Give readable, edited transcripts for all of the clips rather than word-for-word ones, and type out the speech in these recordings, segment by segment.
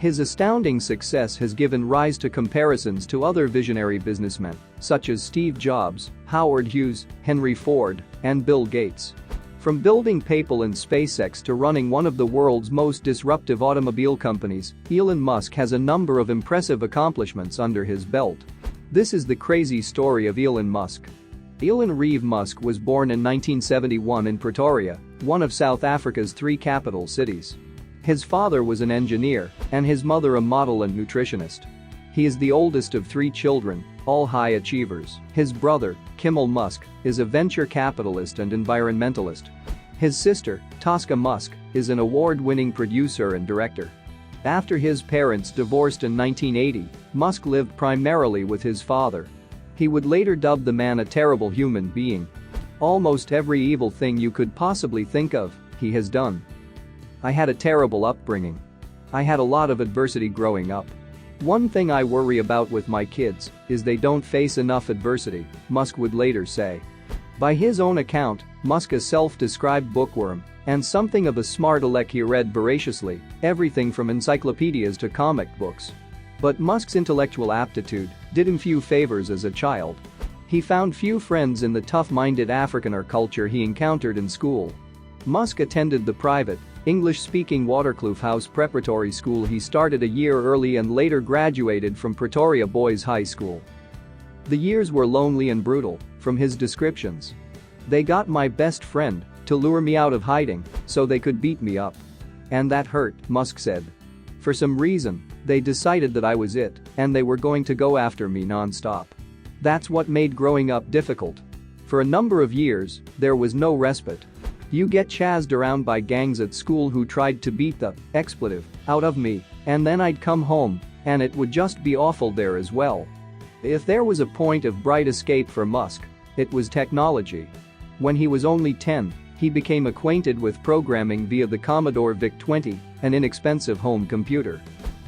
His astounding success has given rise to comparisons to other visionary businessmen, such as Steve Jobs, Howard Hughes, Henry Ford, and Bill Gates. From building PayPal and SpaceX to running one of the world's most disruptive automobile companies, Elon Musk has a number of impressive accomplishments under his belt. This is the crazy story of Elon Musk. Elon Reeve Musk was born in 1971 in Pretoria, one of South Africa's 3 capital cities. His father was an engineer and his mother a model and nutritionist. He is the oldest of 3 children, all high achievers. His brother, Kimmel Musk, is a venture capitalist and environmentalist. His sister, Tosca Musk, is an award-winning producer and director. After his parents divorced in 1980, Musk lived primarily with his father. He would later dub the man a terrible human being. Almost every evil thing you could possibly think of, he has done. I had a terrible upbringing. I had a lot of adversity growing up. One thing I worry about with my kids is they don't face enough adversity, Musk would later say. By his own account, Musk is a self-described bookworm and something of a smart aleck. He read voraciously, everything from encyclopedias to comic books. But Musk's intellectual aptitude did him few favors as a child. He found few friends in the tough-minded Afrikaner culture he encountered in school. Musk attended the private, English-speaking Waterkloof House Preparatory School. He started a year early and later graduated from Pretoria Boys High School. The years were lonely and brutal, from his descriptions. They got my best friend to lure me out of hiding so they could beat me up. And that hurt, Musk said. For some reason, they decided that I was it and they were going to go after me non-stop. That's what made growing up difficult. For a number of years, there was no respite. You get chased around by gangs at school who tried to beat the expletive out of me, and then I'd come home, and it would just be awful there as well. If there was a point of bright escape for Musk, it was technology. When he was only 10, he became acquainted with programming via the Commodore VIC-20, an inexpensive home computer.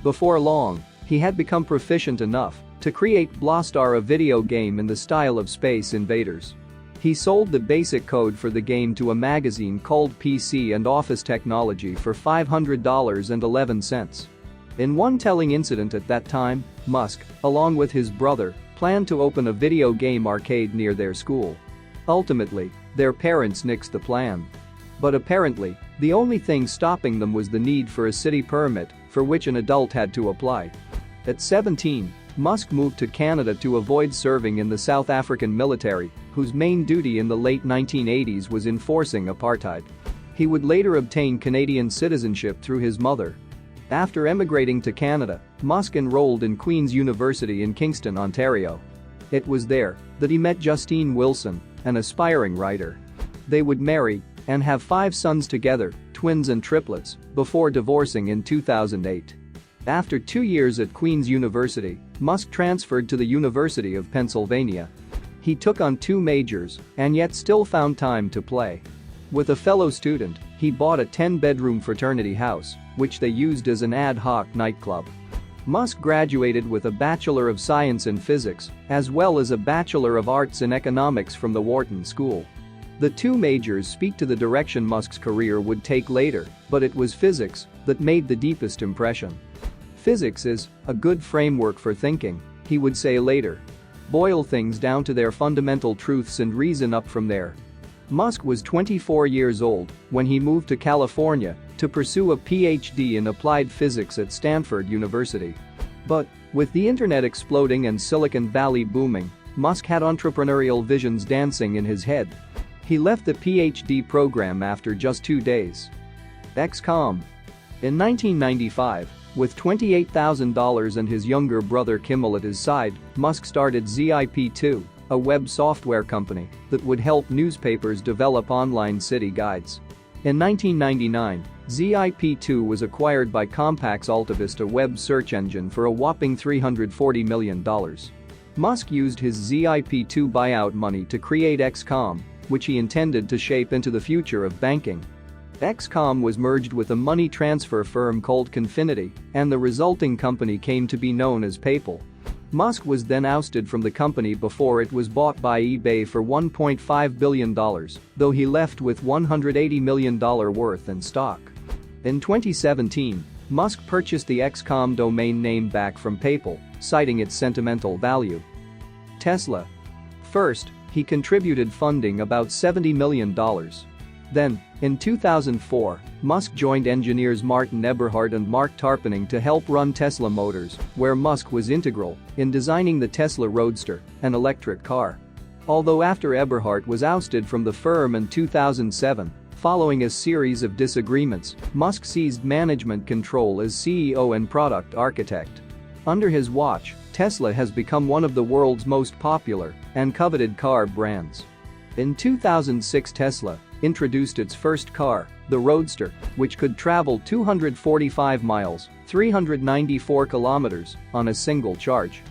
Before long, he had become proficient enough to create Blastar, a video game in the style of Space Invaders. He sold the basic code for the game to a magazine called PC and Office Technology for $500.11. In one telling incident at that time, Musk, along with his brother, planned to open a video game arcade near their school. Ultimately, their parents nixed the plan. But apparently, the only thing stopping them was the need for a city permit, for which an adult had to apply. At 17, Musk moved to Canada to avoid serving in the South African military, whose main duty in the late 1980s was enforcing apartheid. He would later obtain Canadian citizenship through his mother. After emigrating to Canada, Musk enrolled in Queen's University in Kingston, Ontario. It was there that he met Justine Wilson, an aspiring writer. They would marry and have 5 sons together, twins and triplets, before divorcing in 2008. After 2 years at Queen's University, Musk transferred to the University of Pennsylvania. He took on 2 majors and yet still found time to play. With a fellow student, he bought a 10-bedroom fraternity house, which they used as an ad hoc nightclub. Musk graduated with a Bachelor of Science in Physics, as well as a Bachelor of Arts in Economics from the Wharton School. The 2 majors speak to the direction Musk's career would take later, but it was physics that made the deepest impression. Physics is a good framework for thinking, he would say later. Boil things down to their fundamental truths and reason up from there. Musk was 24 years old when he moved to California to pursue a PhD in applied physics at Stanford University. But, with the internet exploding and Silicon Valley booming, Musk had entrepreneurial visions dancing in his head. He left the PhD program after just 2 days. XCOM. In 1995, with $28,000 and his younger brother Kimmel at his side, Musk started ZIP2, a web software company that would help newspapers develop online city guides. In 1999, ZIP2 was acquired by Compaq's AltaVista web search engine for a whopping $340 million. Musk used his ZIP2 buyout money to create XCOM, which he intended to shape into the future of banking. XCOM was merged with a money transfer firm called Confinity, and the resulting company came to be known as PayPal. Musk was then ousted from the company before it was bought by eBay for $1.5 billion, though he left with $180 million worth in stock. In 2017, Musk purchased the .com domain name back from PayPal, citing its sentimental value. Tesla. First, he contributed funding about $70 million. Then, in 2004, Musk joined engineers Martin Eberhard and Mark Tarpenning to help run Tesla Motors, where Musk was integral in designing the Tesla Roadster, an electric car. Although after Eberhard was ousted from the firm in 2007, following a series of disagreements, Musk seized management control as CEO and product architect. Under his watch, Tesla has become one of the world's most popular and coveted car brands. In 2006, Tesla introduced its first car, the Roadster, which could travel 245 miles, 394 kilometers, on a single charge.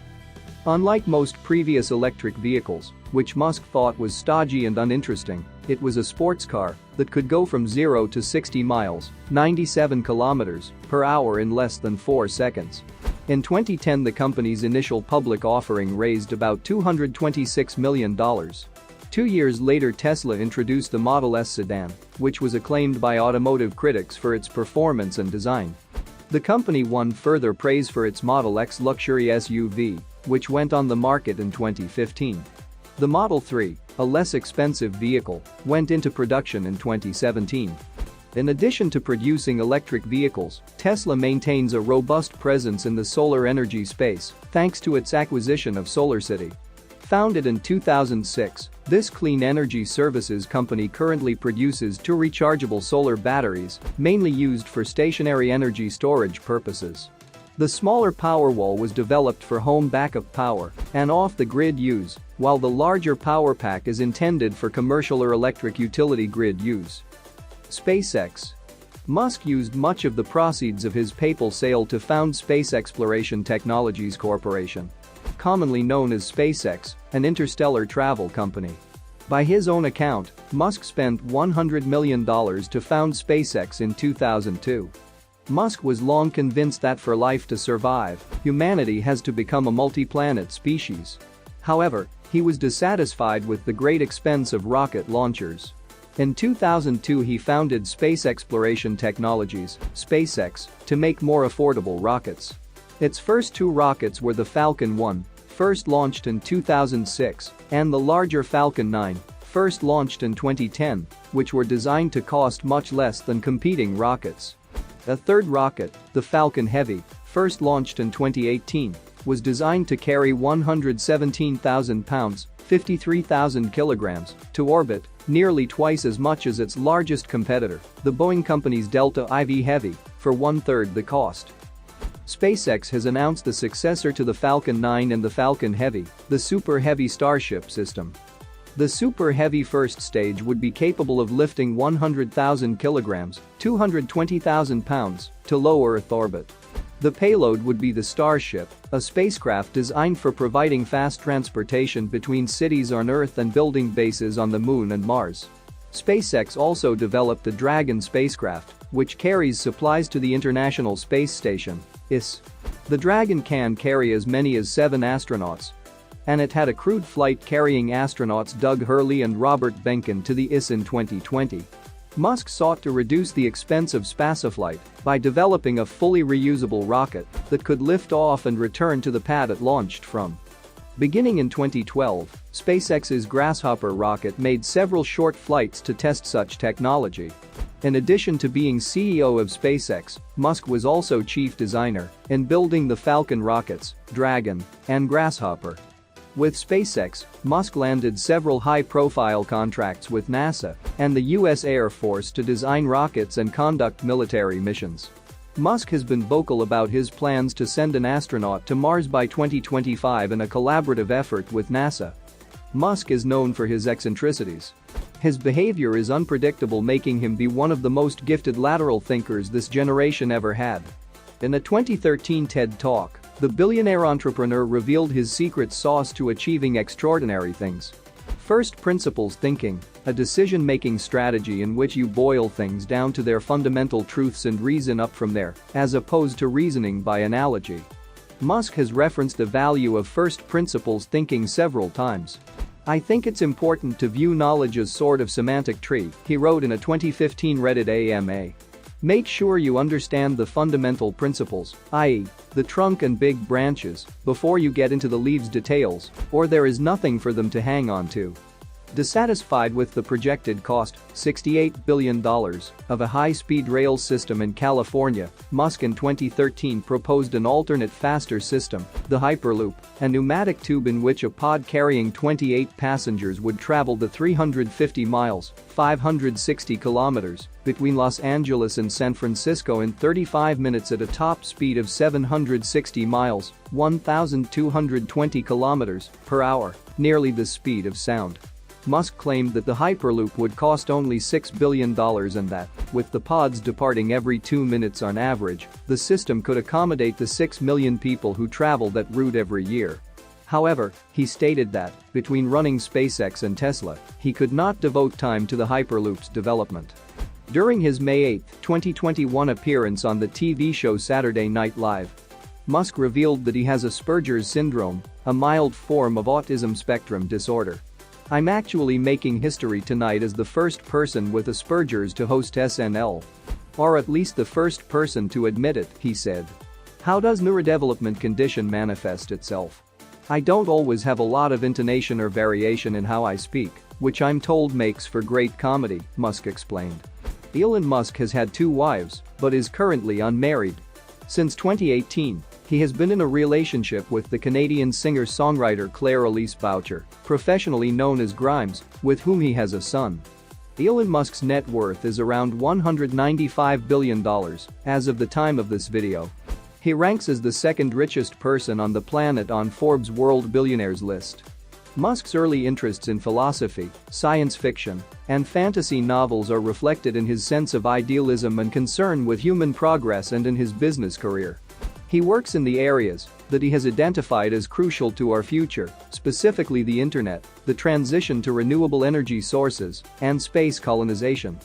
Unlike most previous electric vehicles, which Musk thought was stodgy and uninteresting, it was a sports car that could go from 0 to 60 miles, 97 kilometers per hour in less than 4 seconds. In 2010, the company's initial public offering raised about $226 million. 2 years later, Tesla introduced the Model S sedan, which was acclaimed by automotive critics for its performance and design. The company won further praise for its Model X luxury SUV, which went on the market in 2015. The Model 3, a less expensive vehicle, went into production in 2017. In addition to producing electric vehicles, Tesla maintains a robust presence in the solar energy space thanks to its acquisition of SolarCity. Founded in 2006, this clean energy services company currently produces two rechargeable solar batteries, mainly used for stationary energy storage purposes. The smaller Powerwall was developed for home backup power and off-the-grid use, while the larger Power Pack is intended for commercial or electric utility grid use. SpaceX. Musk used much of the proceeds of his PayPal sale to found Space Exploration Technologies Corporation, commonly known as SpaceX, an interstellar travel company. By his own account, Musk spent $100 million to found SpaceX in 2002. Musk was long convinced that for life to survive, humanity has to become a multi-planet species. However, he was dissatisfied with the great expense of rocket launchers. In 2002, he founded Space Exploration Technologies, SpaceX, to make more affordable rockets. Its first two rockets were the Falcon 1, first launched in 2006, and the larger Falcon 9, first launched in 2010, which were designed to cost much less than competing rockets. A third rocket, the Falcon Heavy, first launched in 2018, was designed to carry 117,000 pounds, 53,000 kilograms, to orbit, nearly twice as much as its largest competitor, the Boeing company's Delta IV Heavy, for one-third the cost. SpaceX has announced the successor to the Falcon 9 and the Falcon Heavy, the Super Heavy Starship system. The Super Heavy first stage would be capable of lifting 100,000 kilograms, 220,000 pounds, to low Earth orbit. The payload would be the Starship, a spacecraft designed for providing fast transportation between cities on Earth and building bases on the Moon and Mars. SpaceX also developed the Dragon spacecraft, which carries supplies to the International Space Station, ISS. The Dragon can carry as many as 7 astronauts. And it had a crewed flight carrying astronauts Doug Hurley and Robert Behnken to the ISS in 2020. Musk sought to reduce the expense of spaceflight by developing a fully reusable rocket that could lift off and return to the pad it launched from. Beginning in 2012, SpaceX's Grasshopper rocket made several short flights to test such technology. In addition to being CEO of SpaceX, Musk was also chief designer in building the Falcon rockets, Dragon, and Grasshopper. With SpaceX, Musk landed several high-profile contracts with NASA and the U.S. Air Force to design rockets and conduct military missions. Musk has been vocal about his plans to send an astronaut to Mars by 2025 in a collaborative effort with NASA. Musk is known for his eccentricities. His behavior is unpredictable, making him be one of the most gifted lateral thinkers this generation ever had. In a 2013 TED Talk, the billionaire entrepreneur revealed his secret sauce to achieving extraordinary things. First principles thinking, a decision-making strategy in which you boil things down to their fundamental truths and reason up from there, as opposed to reasoning by analogy. Musk has referenced the value of first principles thinking several times. "I think it's important to view knowledge as sort of semantic tree," he wrote in a 2015 Reddit AMA. Make sure you understand the fundamental principles, i.e., the trunk and big branches, before you get into the leaves details, or there is nothing for them to hang on to. Dissatisfied with the projected cost, $68 billion, of a high-speed rail system in California, Musk in 2013 proposed an alternate faster system, the Hyperloop, a pneumatic tube in which a pod carrying 28 passengers would travel the 350 miles, 560 kilometers, between Los Angeles and San Francisco in 35 minutes at a top speed of 760 miles, 1,220 kilometers per hour, nearly the speed of sound. Musk claimed that the Hyperloop would cost only $6 billion and that, with the pods departing every 2 minutes on average, the system could accommodate the 6 million people who travel that route every year. However, he stated that, between running SpaceX and Tesla, he could not devote time to the Hyperloop's development. During his May 8, 2021 appearance on the TV show Saturday Night Live, Musk revealed that he has Asperger's syndrome, a mild form of autism spectrum disorder. "I'm actually making history tonight as the first person with Asperger's to host SNL. Or at least the first person to admit it," he said. "How does neurodevelopment condition manifest itself? I don't always have a lot of intonation or variation in how I speak, which I'm told makes for great comedy," Musk explained. Elon Musk has had 2 wives, but is currently unmarried. Since 2018, he has been in a relationship with the Canadian singer-songwriter Claire Elise Boucher, professionally known as Grimes, with whom he has a son. Elon Musk's net worth is around $195 billion as of the time of this video. He ranks as the second richest person on the planet on Forbes' World Billionaires list. Musk's early interests in philosophy, science fiction, and fantasy novels are reflected in his sense of idealism and concern with human progress and in his business career. He works in the areas that he has identified as crucial to our future, specifically the internet, the transition to renewable energy sources, and space colonization.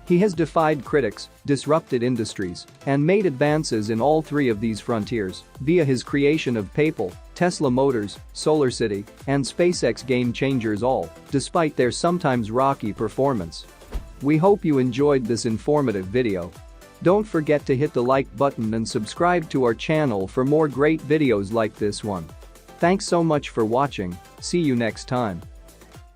He has defied critics, disrupted industries, and made advances in all 3 of these frontiers via his creation of PayPal, Tesla Motors, SolarCity, and SpaceX Game Changers, all despite their sometimes rocky performance. We hope you enjoyed this informative video. Don't forget to hit the like button and subscribe to our channel for more great videos like this one. Thanks so much for watching, see you next time.